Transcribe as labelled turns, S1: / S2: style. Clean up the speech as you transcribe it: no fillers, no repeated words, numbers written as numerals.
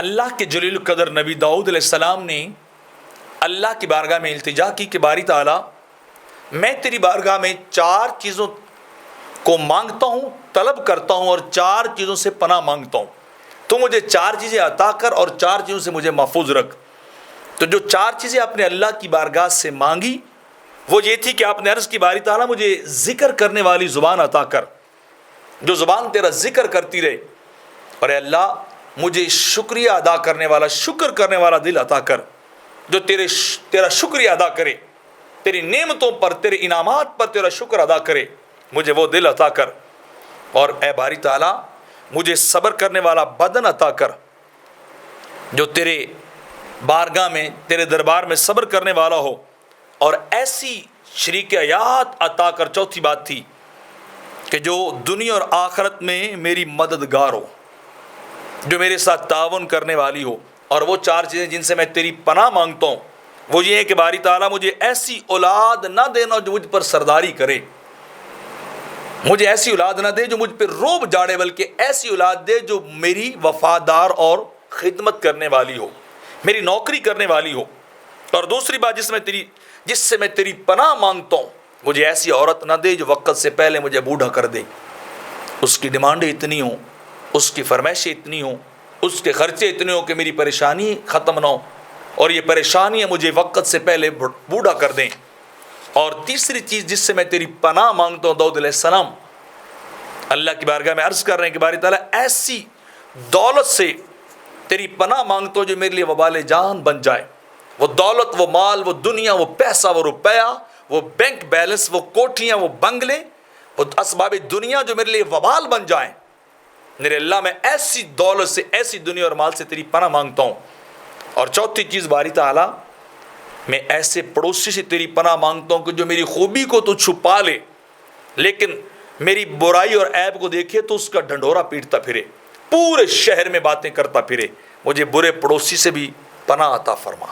S1: اللہ کے جلیل القدر نبی داؤد علیہ السلام نے اللہ کی بارگاہ میں التجا کی کہ باری تعالیٰ میں تیری بارگاہ میں 4 چیزوں کو مانگتا ہوں، طلب کرتا ہوں اور 4 چیزوں سے پناہ مانگتا ہوں، تو مجھے 4 چیزیں عطا کر اور 4 چیزوں سے مجھے محفوظ رکھ۔ تو جو 4 چیزیں آپ نے اللہ کی بارگاہ سے مانگی وہ یہ تھی کہ آپ نے عرض کی باری تعالیٰ مجھے ذکر کرنے والی زبان عطا کر، جو زبان تیرا ذکر کرتی رہے، اور اے اللہ مجھے شکریہ ادا کرنے والا، شکر کرنے والا دل عطا کر، جو تیرا شکریہ ادا کرے، تیری نعمتوں پر، تیرے انعامات پر تیرا شکر ادا کرے، مجھے وہ دل عطا کر۔ اور اے باری تعالیٰ مجھے صبر کرنے والا بدن عطا کر، جو تیرے بارگاہ میں، تیرے دربار میں صبر کرنے والا ہو، اور ایسی شریک حیات عطا کر۔ چوتھی بات تھی کہ جو دنیا اور آخرت میں میری مددگار ہو، جو میرے ساتھ تعاون کرنے والی ہو۔ اور وہ 4 چیزیں جن سے میں تیری پناہ مانگتا ہوں وہ یہ ہے کہ باری تعالیٰ مجھے ایسی اولاد نہ دینا جو مجھ پر سرداری کرے، مجھے ایسی اولاد نہ دے جو مجھ پہ روب جاڑے، بلکہ ایسی اولاد دے جو میری وفادار اور خدمت کرنے والی ہو، میری نوکری کرنے والی ہو۔ اور دوسری بات جس سے میں تیری پناہ مانگتا ہوں، مجھے ایسی عورت نہ دے جو وقت سے پہلے مجھے بوڑھا کر دے، اس کی ڈیمانڈیں اتنی ہوں، اس کی فرمائشیں اتنی ہوں، اس کے خرچے اتنے ہوں کہ میری پریشانی ختم نہ ہو، اور یہ پریشانیاں مجھے وقت سے پہلے بوڑھا کر دیں۔ اور تیسری چیز جس سے میں تیری پناہ مانگتا ہوں، داؤد علیہ السلام اللہ کی بارگاہ میں عرض کر رہے ہیں کہ باری تعالیٰ ایسی دولت سے تیری پناہ مانگتا ہوں جو میرے لیے وبال جان بن جائے۔ وہ دولت، وہ مال، وہ دنیا، وہ پیسہ، وہ روپیہ، وہ بینک بیلنس، وہ کوٹھیاں، وہ بنگلے، وہ اسباب دنیا جو میرے لیے وبال بن جائیں، میرے اللہ میں ایسی دولت سے، ایسی دنیا اور مال سے تیری پناہ مانگتا ہوں۔ اور چوتھی چیز باری تعالیٰ میں ایسے پڑوسی سے تیری پناہ مانگتا ہوں کہ جو میری خوبی کو تو چھپا لے لیکن میری برائی اور عیب کو دیکھے تو اس کا ڈھنڈورا پیٹتا پھرے، پورے شہر میں باتیں کرتا پھرے۔ مجھے برے پڑوسی سے بھی پناہ عطا فرما۔